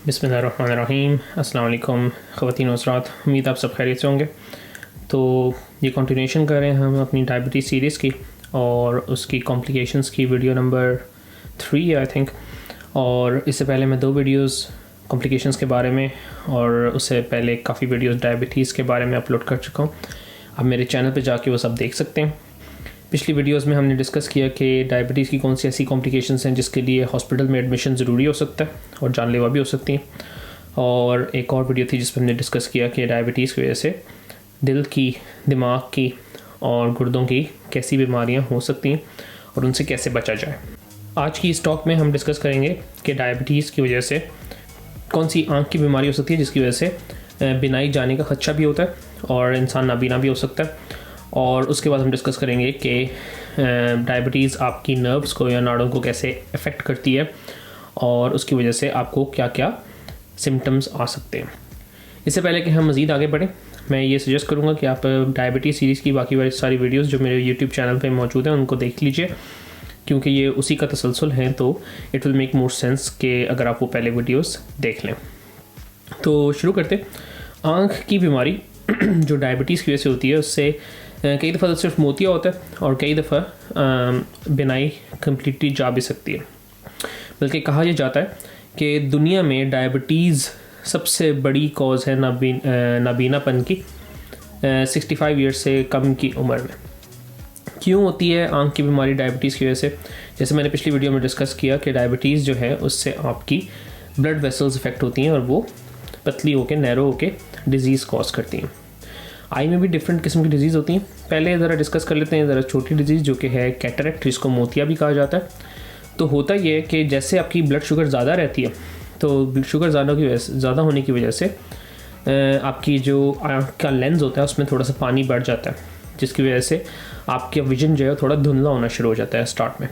बिस्मिल्लाहिर्रहमानिर्रहीम। अस्सलाम वालेकुम ख़वातीन व हज़रात, उम्मीद आप सब खैरियत से होंगे। तो ये कंटिन्यूशन कर रहे हैं हम अपनी डायबिटीज़ सीरीज़ की और उसकी कॉम्प्लिकेशंस की वीडियो नंबर 3 है आई थिंक। और इससे पहले मैं 2 वीडियोस कॉम्प्लिकेशंस के बारे में और उससे पहले काफ़ी वीडियोस डायबिटीज़ के बारे में अपलोड कर चुका हूँ। आप मेरे चैनल पे जाके वो सब देख सकते हैं। पिछली वीडियोस में हमने डिस्कस किया कि डायबिटीज़ की कौन सी ऐसी कॉम्प्लिकेशंस हैं जिसके लिए हॉस्पिटल में एडमिशन ज़रूरी हो सकता है और जानलेवा भी हो सकती हैं। और एक और वीडियो थी जिस पर हमने डिस्कस किया कि डायबिटीज़ की वजह से दिल की, दिमाग की और गुर्दों की कैसी बीमारियां हो सकती हैं और उनसे कैसे बचा जाए। आज की इस टॉक में हम डिस्कस करेंगे कि डायबिटीज़ की वजह से कौन सी आँख की बीमारी हो सकती है जिसकी वजह से बिनाई जाने का खदशा भी होता है और इंसान नाबीना भी हो सकता है। और उसके बाद हम डिस्कस करेंगे कि डायबिटीज़ आपकी नर्व्स को या नाड़ों को कैसे अफेक्ट करती है और उसकी वजह से आपको क्या क्या सिम्टम्स आ सकते हैं। इससे पहले कि हम मज़ीद आगे बढ़ें, मैं ये सजेस्ट करूँगा कि आप डायबिटीज़ सीरीज़ की बाकी सारी वीडियोस जो मेरे यूट्यूब चैनल पे मौजूद हैं उनको देख लीजिए, क्योंकि ये उसी का तसलसल है। तो it will make more sense कि अगर आप वो पहले वीडियोस देख लें। तो शुरू करते। आँख की बीमारी जो डायबिटीज़ की वजह से होती है उससे कई दफ़ा तो सिर्फ मोतिया होता है और कई दफ़ा बिनाई कम्प्लीटली जा भी सकती है। बल्कि कहा यह जाता है कि दुनिया में डायबिटीज़ सबसे बड़ी कॉज है नाबीनापन की 65 ईयर्स से कम की उम्र में। क्यों होती है आँख की बीमारी डायबिटीज़ की वजह से? जैसे मैंने पिछली वीडियो में डिस्कस किया कि डायबिटीज़ जो है उससे आपकी ब्लड वेसल्स इफेक्ट होती हैं और वो पतली होकर नैरो होकर डिज़ीज़ कॉज करती हैं। आई में भी डिफरेंट किस्म की डिज़ीज़ होती हैं। पहले ज़रा डिस्कस कर लेते हैं ज़रा छोटी डिज़ीज़ जो कि है कैटरेक्ट, जिसको मोतिया भी कहा जाता है। तो होता ये है कि जैसे आपकी ब्लड शुगर ज़्यादा रहती है तो ब्लड शुगर ज़्यादा होने की वजह से आपकी जो आँख का लेंस होता है उसमें थोड़ा सा पानी बढ़ जाता है, जिसकी वजह से आपका विजन जो है थोड़ा धुंधला होना शुरू हो जाता है स्टार्ट में।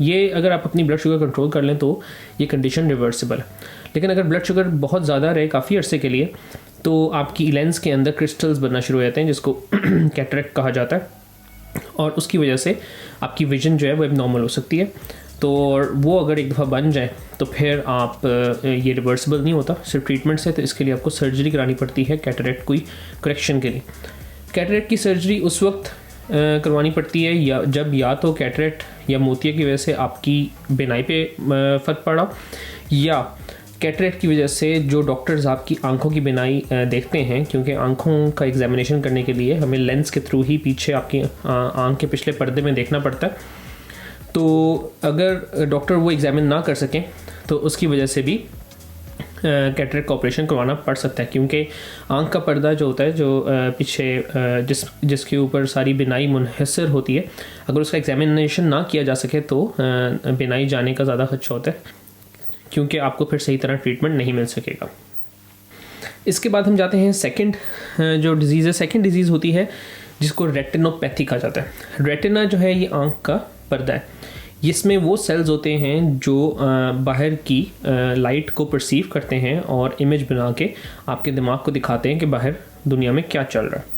ये अगर आप अपनी ब्लड शुगर कंट्रोल कर लें तो ये कंडीशन रिवर्सिबल है। लेकिन अगर ब्लड शुगर बहुत ज़्यादा रहे काफ़ी अरसे के लिए तो आपकी लेंस के अंदर क्रिस्टल्स बनना शुरू हो जाते हैं, जिसको कैटरेक्ट कहा जाता है, और उसकी वजह से आपकी विजन जो है वो एबनॉर्मल हो सकती है। तो वो अगर एक दफ़ा बन जाए तो फिर आप ये रिवर्सिबल नहीं होता सिर्फ ट्रीटमेंट से, तो इसके लिए आपको सर्जरी करानी पड़ती है कैटरेक्ट कोई करेक्शन के लिए। कैटरेक्ट की सर्जरी उस वक्त करवानी पड़ती है या तो कैटरेक्ट या मोतिया की वजह से आपकी बिनाई पे फ़र्क पड़ा, या कैटरेक्ट की वजह से जो डॉक्टर्स आपकी आंखों की बिनाई देखते हैं, क्योंकि आंखों का एग्जामिनेशन करने के लिए हमें लेंस के थ्रू ही पीछे आपकी आंख के पिछले पर्दे में देखना पड़ता है। तो अगर डॉक्टर वो एग्जामिन ना कर सकें तो उसकी वजह से भी कैटरेक्ट का ऑपरेशन करवाना पड़ सकता है, क्योंकि आंख का पर्दा जो होता है जो पीछे जिसके ऊपर सारी बिनाई मुनहसर होती है, अगर उसका एग्जामिनेशन ना किया जा सके तो बिनाई जाने का ज़्यादा खदशा होता है, क्योंकि आपको फिर सही तरह ट्रीटमेंट नहीं मिल सकेगा। इसके बाद हम जाते हैं सेकंड जो डिज़ीज़ है। सेकंड डिज़ीज़ होती है जिसको रेटिनोपैथी कहा जाता है। रेटिना जो है ये आँख का पर्दा है, जिसमें वो सेल्स होते हैं जो बाहर की लाइट को परसीव करते हैं और इमेज बना के आपके दिमाग को दिखाते हैं कि बाहर दुनिया में क्या चल रहा है।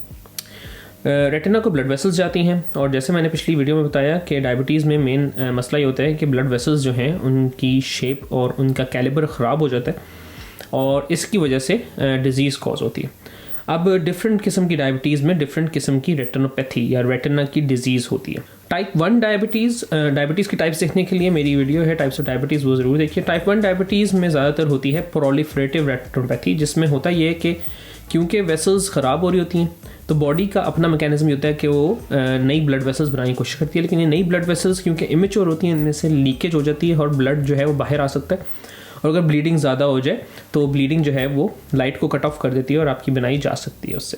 रेटिना को ब्लड वेसल्स जाती हैं, और जैसे मैंने पिछली वीडियो में बताया कि डायबिटीज़ में मेन मसला ये होता है कि ब्लड वेसल्स जो हैं उनकी शेप और उनका कैलिबर ख़राब हो जाता है और इसकी वजह से डिज़ीज़ कॉज होती है। अब डिफरेंट किस्म की डायबिटीज़ में डिफरेंट किस्म की रेटिनोपैथी या रेटिना की डिज़ीज़ होती है। टाइप 1 डायबिटीज़ की टाइप्स देखने के लिए मेरी वीडियो है टाइप्स ऑफ डायबिटीज़, वो ज़रूर देखिए। टाइप 1 डायबिटीज़ में ज़्यादातर होती है प्रोलिफरेटिव रेटिनोपैथी, जिसमें होता ये है कि क्योंकि वेसल्स ख़राब हो रही होती हैं तो बॉडी का अपना मैकेनिज्म होता है कि वो नई ब्लड वेसल्स बनाने की कोशिश करती है, लेकिन ये नई ब्लड वेसल्स क्योंकि इमेच्योर होती हैं इनमें से लीकेज हो जाती है और ब्लड जो है वो बाहर आ सकता है, और अगर ब्लीडिंग ज़्यादा हो जाए तो ब्लीडिंग जो है वो लाइट को कट ऑफ कर देती है और आपकी बिनाई जा सकती है उससे।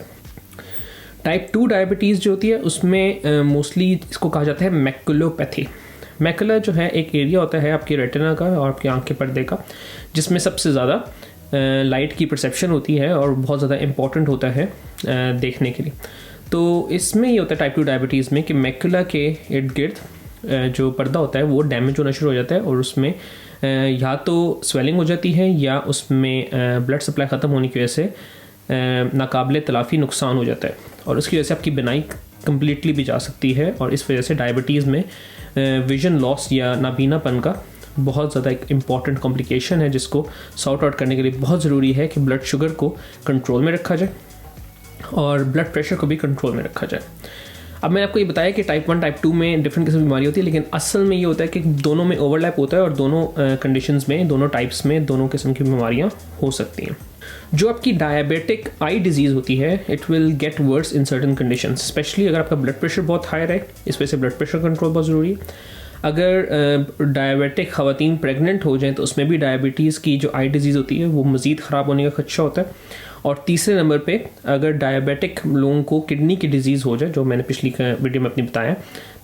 टाइप 2 डायबिटीज़ जो होती है उसमें मोस्टली इसको कहा जाता है मैकुलोपैथी। मैकुला जो है एक एरिया होता है आपकी रेटिना का और आपकी आँख के पर्दे का, जिसमें सबसे ज़्यादा लाइट की परसेप्शन होती है और बहुत ज़्यादा इम्पॉर्टेंट होता है देखने के लिए। तो इसमें ये होता है टाइप 2 डायबिटीज़ में कि मैकुला के इर्द गिर्द जो पर्दा होता है वो डैमेज होना शुरू हो जाता है और उसमें या तो स्वेलिंग हो जाती है या उसमें ब्लड सप्लाई ख़त्म होने की वजह से नाकाबिले तलाफ़ी नुकसान हो जाता है, और उसकी वजह से आपकी बिनाई कम्प्लीटली भी जा सकती है, और इस वजह से डायबिटीज़ में विजन लॉस या नाबीनापन का बहुत ज़्यादा एक इम्पॉर्टेंट कॉम्प्लिकेशन है जिसको सॉर्ट आउट करने के लिए बहुत ज़रूरी है कि ब्लड शुगर को कंट्रोल में रखा जाए और ब्लड प्रेशर को भी कंट्रोल में रखा जाए। अब मैंने आपको ये बताया कि टाइप 1 टाइप 2 में डिफरेंट किस्म की बीमारी होती है, लेकिन असल में ये होता है कि दोनों में ओवरलैप होता है और दोनों कंडीशंस में, दोनों टाइप्स में दोनों किस्म की बीमारियाँ हो सकती हैं। जो आपकी डायबिटिक आई डिजीज़ होती है, it will get worse in certain conditions, specially अगर आपका ब्लड प्रेशर बहुत हाई रहे, इस वजह से ब्लड प्रेशर कंट्रोल बहुत ज़रूरी है। अगर डायबिटिक ख़वातीन प्रेग्नेंट हो जाएँ तो उसमें भी डायबिटीज़ की जो आई डिजीज़ होती है वो मज़ीद ख़राब होने का खदशा होता है। और तीसरे नंबर पे अगर डायबिटिक लोगों को किडनी की डिजीज़ हो जाए, जो मैंने पिछली वीडियो में अपनी बताया,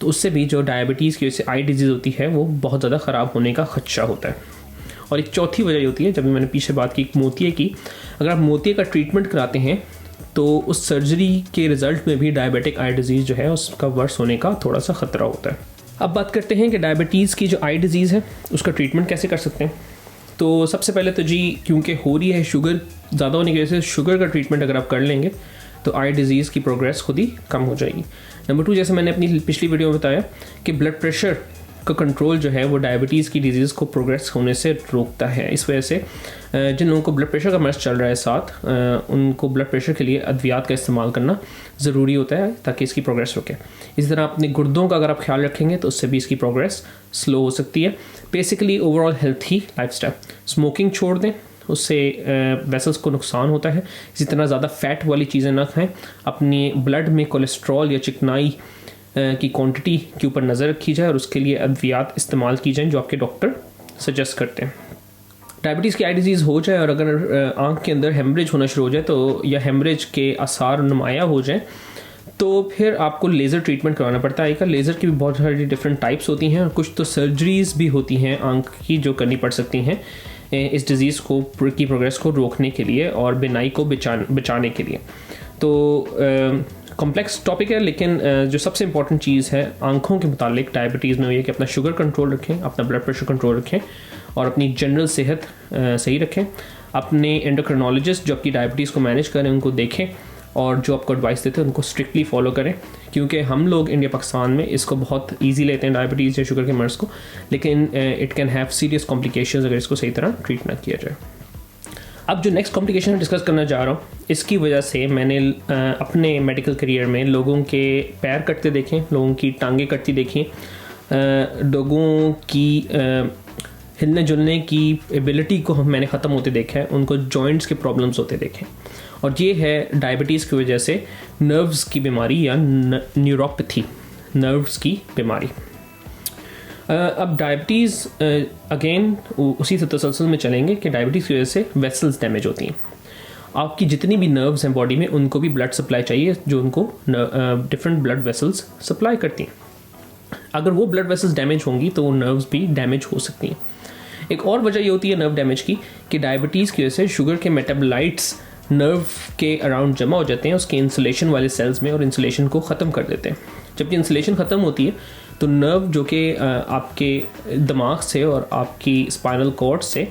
तो उससे भी जो डायबिटीज़ की वजह से आई डिजीज़ होती है वो बहुत ज़्यादा ख़राब होने का खदशा होता है। और एक चौथी वजह ये होती है, जब मैंने पीछे बात की मोतिये की, अगर आप मोतिये का ट्रीटमेंट कराते हैं तो उस सर्जरी के रिज़ल्ट में भी डायबिटिक आई डिजीज़ जो है उसका वर्स होने का थोड़ा सा ख़तरा होता है। अब बात करते हैं कि डायबिटीज़ की जो आई डिजीज़ है उसका ट्रीटमेंट कैसे कर सकते हैं। तो सबसे पहले तो जी, क्योंकि हो रही है शुगर ज़्यादा होने की वजह से, शुगर का ट्रीटमेंट अगर आप कर लेंगे तो आई डिज़ीज़ की प्रोग्रेस खुद ही कम हो जाएगी। नंबर 2, जैसे मैंने अपनी पिछली वीडियो में बताया कि ब्लड प्रेशर का कंट्रोल जो है वो डायबिटीज़ की डिजीज़ को प्रोग्रेस होने से रोकता है। इस वजह से जिन लोगों को ब्लड प्रेशर का मर्ज़ चल रहा है साथ, उनको ब्लड प्रेशर के लिए अद्वियात का इस्तेमाल करना ज़रूरी होता है ताकि इसकी प्रोग्रेस रुके। इसी तरह अपने गुर्दों का अगर आप ख्याल रखेंगे तो उससे भी इसकी प्रोग्रेस स्लो हो सकती है। Basically overall healthy lifestyle, smoking छोड़ दें, उससे वेसल्स को नुकसान होता है। इसी तरह ज़्यादा फ़ैट वाली चीज़ें ना खाएं। अपनी ब्लड में कोलेस्ट्रॉल या चिकनाई की क्वांटिटी के ऊपर नज़र रखी जाए और उसके लिए अद्वियात इस्तेमाल की जाए जो आपके डॉक्टर सजेस्ट करते हैं। डायबिटीज़ की आई डिजीज़ हो जाए और अगर आँख के अंदर हेमरेज होना शुरू हो जाए तो, या हेमरेज के आसार नुमाया हो जाए, तो फिर आपको लेज़र ट्रीटमेंट करवाना पड़ता है। आजकल लेज़र की भी बहुत सारी डिफरेंट टाइप्स होती हैं और कुछ तो सर्जरीज़ भी होती हैं आँख की जो करनी पड़ सकती हैं इस डिज़ीज़ को की प्रोग्रेस को रोकने के लिए और बिनाई को बचाने के लिए। तो कॉम्प्लेक्स टॉपिक है, लेकिन जो सबसे इंपॉर्टेंट चीज़ है आँखों के मुतालिक डायबिटीज़ में, ये कि अपना शुगर कंट्रोल रखें, अपना ब्लड प्रेशर कंट्रोल रखें और अपनी जनरल सेहत सही रखें। अपने एंडोक्रिनोलॉजिस्ट जो आपकी डायबिटीज़ को मैनेज करें उनको देखें और जो आपको एडवाइस देते हैं उनको स्ट्रिक्टली फॉलो करें, क्योंकि हम लोग इंडिया पाकिस्तान में इसको बहुत ईजी लेते हैं डायबिटीज़ या शुगर के मर्ज़ को, लेकिन it can have serious complications अगर इसको सही तरह ट्रीट ना किया जाए। अब जो नेक्स्ट कॉम्प्लिकेशन डिस्कस करना चाह रहा हूँ, इसकी वजह से मैंने अपने मेडिकल करियर में लोगों के पैर कटते देखें, लोगों की टांगें कटती देखी, लोगों की हिलने जुलने की एबिलिटी को मैंने ख़त्म होते देखा है, उनको जॉइंट्स के प्रॉब्लम्स होते देखें। और ये है डायबिटीज़ की वजह से नर्व्स की बीमारी या न्यूरोपैथी, नर्व्स की बीमारी। अब डायबिटीज़ अगेन उसी से तसलसल में चलेंगे कि डायबिटीज़ की वजह से वेसल्स डैमेज होती हैं। आपकी जितनी भी नर्व्स हैं बॉडी में उनको भी ब्लड सप्लाई चाहिए जो उनको डिफरेंट ब्लड वेसल्स सप्लाई करती हैं। अगर वो ब्लड वेसल्स डैमेज होंगी तो वो नर्व्स भी डैमेज हो सकती हैं। एक और वजह ये होती है नर्व डैमेज की कि डायबिटीज़ की वजह से शुगर के मेटाबोलाइट्स नर्व के अराउंड जमा हो जाते हैं उसके इंसुलेशन वाले सेल्स में और इंसुलेशन को ख़त्म कर देते हैं। जब ये इंसुलेशन ख़त्म होती है तो नर्व जो कि आपके दिमाग से और आपकी स्पाइनल कॉर्ड से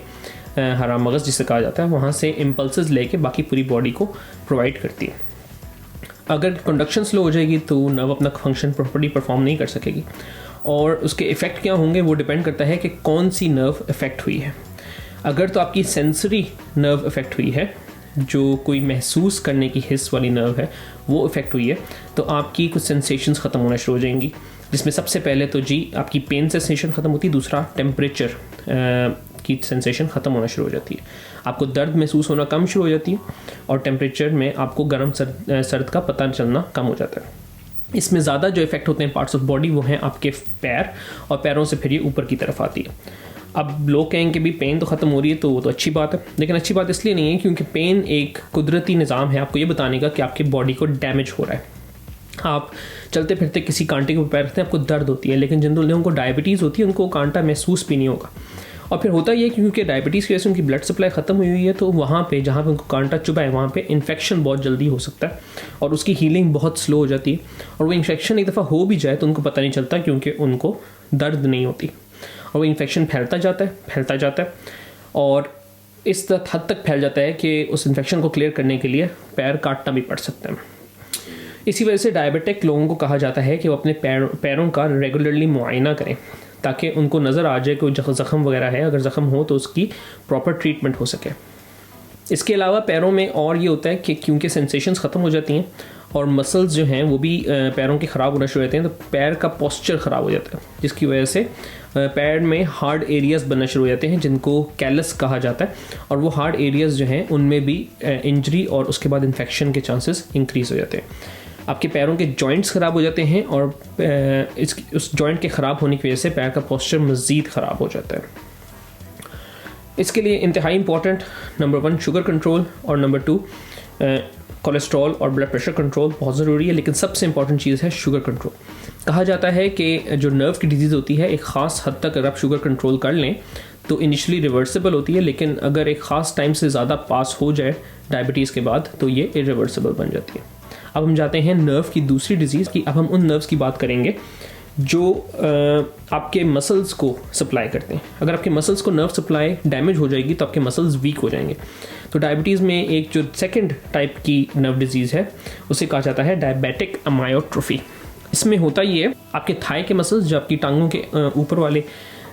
हरा मगज़ जिसे कहा जाता है वहाँ से इम्पल्सेस लेके बाकी पूरी बॉडी को प्रोवाइड करती है। अगर कंडक्शन स्लो हो जाएगी तो नर्व अपना फंक्शन प्रॉपर्ली परफॉर्म नहीं कर सकेगी और उसके इफ़ेक्ट क्या होंगे वो डिपेंड करता है कि कौन सी नर्व इफ़ेक्ट हुई है। अगर तो आपकी सेंसरी नर्व इफ़ेक्ट हुई है, जो कोई महसूस करने की हिस्स वाली नर्व है, वो इफ़ेक्ट हुई है तो आपकी कुछ सेंसेशंस ख़त्म होना शुरू हो जाएंगी, जिसमें सबसे पहले तो जी आपकी पेन सेंसेशन ख़त्म होती है, दूसरा टेम्परेचर की सेंसेशन ख़त्म होना शुरू हो जाती है, आपको दर्द महसूस होना कम शुरू हो जाती है और टेम्परेचर में आपको गर्म सर्द का पता चलना कम हो जाता है। इसमें ज़्यादा जो इफ़ेक्ट होते हैं पार्ट्स ऑफ बॉडी वो हैं आपके पैर, और पैरों से फिर ये ऊपर की तरफ आती है। अब लोग कहेंगे कि भी पेन तो ख़त्म हो रही है तो वो तो अच्छी बात है, लेकिन अच्छी बात इसलिए नहीं है क्योंकि पेन एक कुदरती निज़ाम है आपको ये बताने का कि आपकी बॉडी को डैमेज हो रहा है। आप चलते फिरते किसी कांटे के ऊपर पैर रखते हैं आपको दर्द होती है, लेकिन जिन लोगों को डायबिटीज़ होती है उनको कांटा महसूस भी नहीं होगा। और फिर होता ये क्योंकि डायबिटीज़ की वजह से उनकी ब्लड सप्लाई ख़त्म हुई है तो वहाँ पे जहाँ पे उनको कांटा चुभा है वहाँ पे इन्फेक्शन बहुत जल्दी हो सकता है और उसकी हीलिंग बहुत स्लो हो जाती है। और वो इन्फेक्शन एक दफ़ा हो भी जाए तो उनको पता नहीं चलता क्योंकि उनको दर्द नहीं होती और वो इन्फेक्शन फैलता जाता है और इस हद तक फैल जाता है कि उस इन्फेक्शन को क्लियर करने के लिए पैर काटना भी पड़ सकता है। इसी वजह से डायबिटिक लोगों को कहा जाता है कि वो अपने पैरों का रेगुलरली मुआयना करें ताकि उनको नज़र आ जाए कोई ज़ख़म वगैरह है, अगर ज़ख़म हो तो उसकी प्रॉपर ट्रीटमेंट हो सके। इसके अलावा पैरों में और ये होता है कि क्योंकि सेंसेशंस ख़त्म हो जाती हैं और मसल्स जो हैं वो भी पैरों के ख़राब होना शुरू होते हैं, तो पैर का पोस्चर ख़राब हो जाता है, जिसकी वजह से पैर में हार्ड एरियाज़ बनना शुरू हो जाते हैं जिनको कैलस कहा जाता है, और वो हार्ड एरियाज़ जो हैं उनमें भी इंजरी और उसके बाद इन्फेक्शन के चांसेस इंक्रीज़ हो जाते हैं। आपके पैरों के जॉइंट्स ख़राब हो जाते हैं और उस जॉइंट के ख़राब होने की वजह से पैर का पोस्चर मज़ीद ख़राब हो जाता है। इसके लिए इंतहाई इंपॉर्टेंट नंबर 1 शुगर कंट्रोल और नंबर 2 कोलेस्ट्रॉल और ब्लड प्रेशर कंट्रोल बहुत ज़रूरी है, लेकिन सबसे इंपॉर्टेंट चीज़ है शुगर कंट्रोल। कहा जाता है कि जो नर्व की डिजीज़ होती है एक ख़ास हद तक अगर आप शुगर कंट्रोल कर लें तो इनिशियली रिवर्सिबल होती है, लेकिन अगर एक ख़ास टाइम से ज़्यादा पास हो जाए डायबिटीज़ के बाद तो ये इरिवर्सिबल बन जाती है। अब हम जाते हैं नर्व की दूसरी डिजीज़ की। अब हम उन नर्व्स की बात करेंगे जो आपके मसल्स को सप्लाई करते हैं। अगर आपके मसल्स को नर्व सप्लाई डैमेज हो जाएगी तो आपके मसल्स वीक हो जाएंगे। तो डायबिटीज़ में एक जो सेकंड टाइप की नर्व डिजीज़ है उसे कहा जाता है डायबिटिक अमायोट्रोफी। इसमें होता ये है आपके थाई के मसल्स जो आपकी टांगों के ऊपर वाले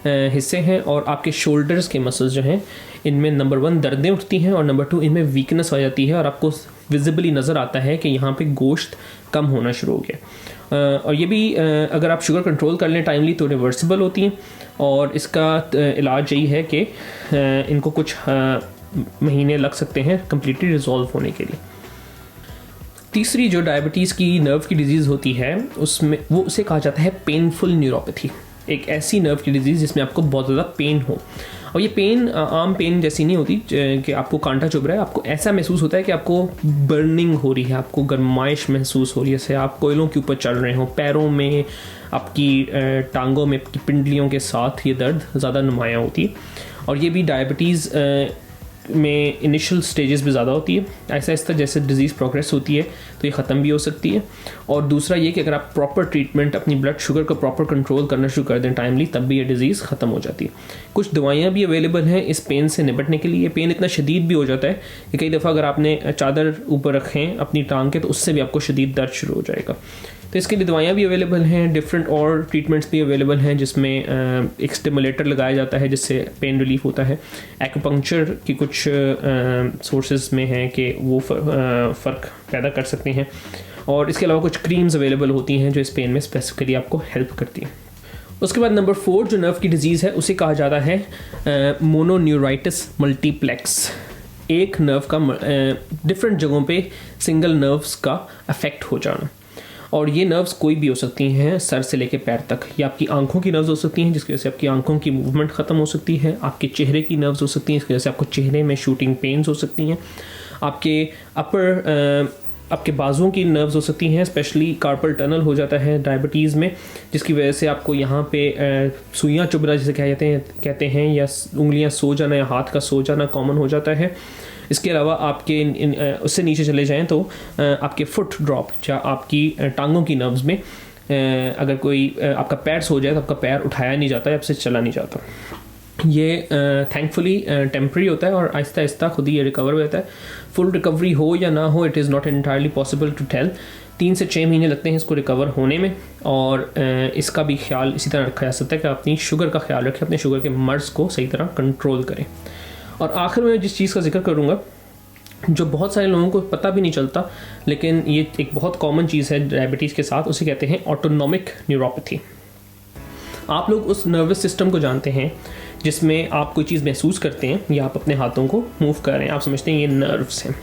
हिस्से हैं और आपके शोल्डर्स के मसल्स जो हैं इनमें नंबर 1 दर्दें उठती हैं और नंबर 2 इनमें वीकनेस हो जाती है और आपको विजिबली नज़र आता है कि यहाँ पे गोश्त कम होना शुरू हो गया। और ये भी अगर आप शुगर कंट्रोल कर लें टाइमली तो रिवर्सिबल होती हैं और इसका इलाज यही है कि इनको कुछ महीने लग सकते हैं कम्प्लीटली रिजॉल्व होने के लिए। तीसरी जो डायबिटीज़ की नर्व की डिजीज़ होती है उसमें वो उसे कहा जाता है पेनफुल न्यूरोपैथी। एक ऐसी नर्व की डिजीज़ जिसमें आपको बहुत ज़्यादा पेन हो, और ये पेन आम पेन जैसी नहीं होती कि आपको कांटा चुभ रहा है। आपको ऐसा महसूस होता है कि आपको बर्निंग हो रही है, आपको गर्माइश महसूस हो रही है, जैसे आप कोयलों के ऊपर चल रहे हो। पैरों में, आपकी टांगों में, आपकी पिंडलियों के साथ ये दर्द ज़्यादा नुमायाँ होती है और ये भी डायबिटीज़ में इनिशियल स्टेजेस में ज़्यादा होती है। ऐसा ऐसा जैसे डिज़ीज़ प्रोग्रेस होती है तो ये ख़त्म भी हो सकती है। और दूसरा ये कि अगर आप प्रॉपर ट्रीटमेंट अपनी ब्लड शुगर को प्रॉपर कंट्रोल करना शुरू कर दें टाइमली तब भी ये डिज़ीज़ ख़त्म हो जाती है। कुछ दवाइयाँ भी अवेलेबल हैं इस पेन से निपटने के लिए। पेन इतना शदीद भी हो जाता है कि कई दफ़ा अगर आपने चादर ऊपर रखें अपनी टांग के तो उससे भी आपको शदीद दर्द शुरू हो जाएगा। तो इसके लिए दवाइयाँ भी अवेलेबल हैं, डिफरेंट और ट्रीटमेंट्स भी अवेलेबल हैं जिसमें एक स्टिमुलेटर लगाया जाता है जिससे पेन रिलीफ होता है। एक्यूपंक्चर की कुछ सोर्सेज में हैं कि वो फ़र्क पैदा कर सकते हैं और इसके अलावा कुछ क्रीम्स अवेलेबल होती हैं जो इस पेन में स्पेसिफिकली आपको हेल्प करती हैं। उसके बाद नंबर 4 जो नर्व की डिजीज़ है उसे कहा जाता है मोनोन्यूराइटिस मल्टीप्लेक्स। एक नर्व का डिफरेंट जगहों पे सिंगल नर्व्स का अफेक्ट हो जाना, और ये नर्व्स कोई भी हो सकती हैं सर से लेके पैर तक। या आपकी आंखों की नर्व्स हो सकती हैं जिसकी वजह से आपकी आंखों की मूवमेंट ख़त्म हो सकती है। आपके चेहरे की नर्व्स हो सकती हैं इसकी वजह से आपको चेहरे में शूटिंग पेन्स हो सकती हैं। आपके बाजुओं की नर्व्स हो सकती हैं, स्पेशली कार्पल टनल हो जाता है डायबिटीज़ में जिसकी वजह से आपको यहाँ पे सुइयाँ चुभना जिसे कहते हैं या उंगलियाँ सो जाना या हाथ का सो जाना कॉमन हो जाता है। इसके अलावा आपके उससे नीचे चले जाएं तो आपके फुट ड्रॉप या आपकी टांगों की नर्व्स में अगर कोई आपका पैर सो जाए तो आपका पैर उठाया नहीं जाता या आपसे चला नहीं जाता। ये थैंकफुली टेम्प्रेरी होता है और आहिस्ता आहिस्ता खुद ही ये रिकवर हो जाता है। फुल रिकवरी हो या ना हो it is not entirely possible to tell. 3 से 6 महीने लगते हैं इसको रिकवर होने में और इसका भी ख्याल इसी तरह रखा जा सकता है कि अपनी शुगर का ख्याल रखें, अपने शुगर के मर्ज़ को सही तरह कंट्रोल करें। और आखिर में जिस चीज़ का जिक्र करूँगा जो बहुत सारे लोगों को पता भी नहीं चलता लेकिन ये एक बहुत कॉमन चीज़ है डायबिटीज़ के साथ, उसे कहते हैं ऑटोनॉमिक न्यूरोपैथी। आप लोग उस नर्वस सिस्टम को जानते हैं जिसमें आप कोई चीज़ महसूस करते हैं या आप अपने हाथों को मूव कर रहे हैं, आप समझते हैं ये नर्व्स हैं,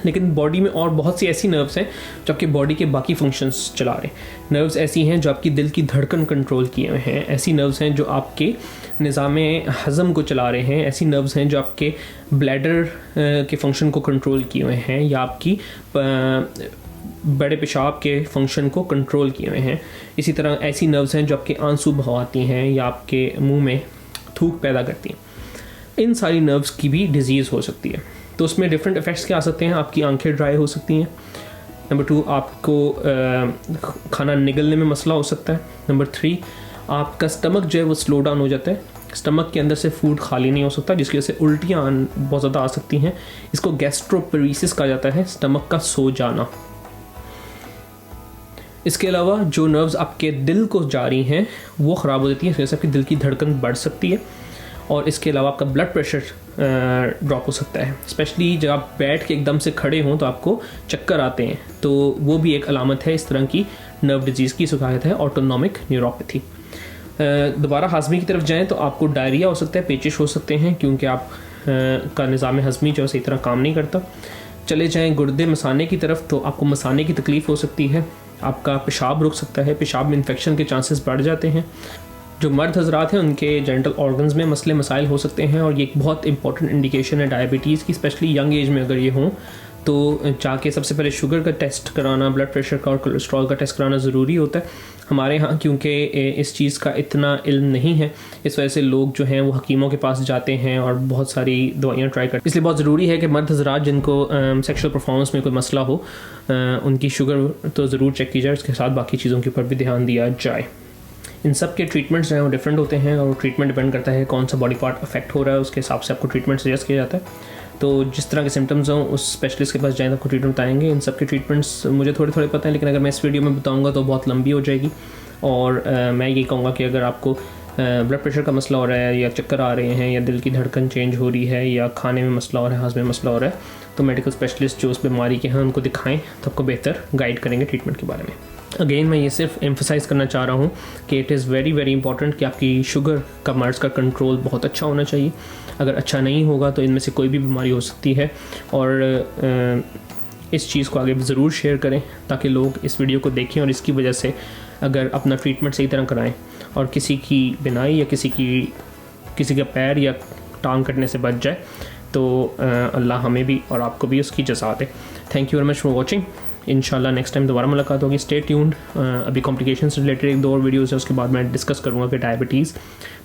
लेकिन बॉडी में और बहुत सी ऐसी नर्व्स हैं जो आपके बॉडी के बाकी फंक्शंस चला रहे हैं। नर्व्स ऐसी हैं जो आपकी दिल की धड़कन कंट्रोल किए हुए हैं, ऐसी नर्व्स हैं जो आपके निज़ामे हज़म को चला रहे हैं, ऐसी नर्व्स हैं जो आपके ब्लैडर के फंक्शन को कंट्रोल किए हुए हैं या आपकी बड़े पेशाब के फंक्शन को कंट्रोल किए हुए हैं। इसी तरह ऐसी नर्व्स हैं जो आपके आंसू बहवाती हैं या आपके मुंह में थूक पैदा करती हैं। इन सारी नर्व्स की भी डिजीज़ हो सकती है। तो उसमें डिफरेंट इफ़ेक्ट्स क्या आ सकते हैं। आपकी आंखें ड्राई हो सकती हैं। नंबर 2 आपको खाना निगलने में मसला हो सकता है। नंबर 3 आपका स्टमक जो है वो स्लो डाउन हो जाता है, स्टमक के अंदर से फूड खाली नहीं हो सकता जिसकी वजह से उल्टियाँ बहुत ज़्यादा आ सकती हैं। इसको गैस्ट्रोपेरेसिस कहा जाता है, स्टमक का सो जाना। इसके अलावा जो नर्व्स आपके दिल को जा रही हैं वो ख़राब हो जाती हैं, इस वजह से आपकी दिल की धड़कन बढ़ सकती है और इसके अलावा आपका ब्लड प्रेशर ड्रॉप हो सकता है। स्पेशली जब आप बैठ के एकदम से खड़े हों तो आपको चक्कर आते हैं, तो वो भी एक अलामत है इस तरह की नर्व डिजीज़ की शिकायत है, ऑटोनॉमिक न्यूरोपैथी। दोबारा हाजमे की तरफ जाएं तो आपको डायरिया हो सकता है, पेचिश हो सकते हैं क्योंकि आप का निज़ाम हज़मी जो है सही तरह काम नहीं करता। चले जाएं गुर्दे मसाने की तरफ तो आपको मसाने की तकलीफ़ हो सकती है, आपका पेशाब रुक सकता है, पेशाब में इन्फेक्शन के चांसेस बढ़ जाते हैं। जो मर्द हजरात हैं उनके जेनिटल ऑर्गन्स में मसले मसाइल हो सकते हैं और ये एक बहुत इंपॉर्टेंट इंडिकेशन है डायबिटीज़ की, स्पेशली यंग एज में अगर ये हों तो जाके सबसे पहले शुगर का टेस्ट कराना, ब्लड प्रेशर का और कोलेस्ट्रॉल का टेस्ट कराना ज़रूरी होता है। हमारे यहाँ क्योंकि इस चीज़ का इतना इल्म नहीं है, इस वजह से लोग जो हैं वो हकीमों के पास जाते हैं और बहुत सारी दवाइयाँ ट्राई करते हैं। इसलिए बहुत ज़रूरी है कि मर्द हजरात जिनको सेक्शुअल परफॉर्मेंस में कोई मसला हो उनकी शुगर तो ज़रूर चेक की जाए, उसके साथ बाकी चीज़ों के ऊपर भी ध्यान दिया जाए। इन सब के ट्रीटमेंट्स जो हैं वो डिफरेंट होते हैं और ट्रीटमेंट डिपेंड करता है कौन सा बॉडी पार्ट अफेक्ट हो रहा है, उसके हिसाब से आपको ट्रीटमेंट सजेस्ट किया जाता है। तो जिस तरह के सिम्टम्स हों उस स्पेशलिस्ट के पास जाएं तो आपको ट्रीटमेंट बताएंगे। इन सब के ट्रीटमेंट्स मुझे थोड़े थोड़े पता है, लेकिन अगर मैं इस वीडियो में बताऊंगा तो बहुत लंबी हो जाएगी और मैं ये कहूँगा कि अगर आपको ब्लड प्रेशर का मसला हो रहा है या चक्कर आ रहे हैं या दिल की धड़कन चेंज हो रही है या खाने में मसला हो रहा है, हाजमे में मसला हो रहा है, तो मेडिकल स्पेशलिस्ट जो उस बीमारी के हैं उनको दिखाएं तो आपको बेहतर गाइड करेंगे ट्रीटमेंट के बारे में। अगेन मैं ये सिर्फ एम्फसाइज़ करना चाह रहा हूँ कि it is very very important कि आपकी शुगर का मर्ज़ का कंट्रोल बहुत अच्छा होना चाहिए। अगर अच्छा नहीं होगा तो इनमें से कोई भी बीमारी हो सकती है और इस चीज़ को आगे ज़रूर शेयर करें ताकि लोग इस वीडियो को देखें और इसकी वजह से अगर अपना ट्रीटमेंट सही तरह कराएं और किसी की बिनाई या किसी का पैर या टांग कटने से बच जाए तो अल्लाह हमें भी और आपको भी उसकी जज़ा दे। Thank you very much for watching. इंशाल्लाह नेक्स्ट टाइम दोबारा मुलाकात होगी। Stay tuned. अभी कॉम्प्लिकेशन से रिलेटेड एक दो और वीडियोस है, उसके बाद मैं डिस्कस करूँगा कि डायबिटीज़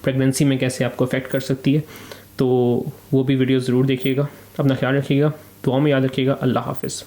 प्रेगनेंसी में कैसे आपको अफेक्ट कर सकती है, तो वो भी वीडियो ज़रूर देखिएगा। अपना ख्याल रखिएगा, दुआ में याद रखिएगा। अल्लाह हाफ़िज़।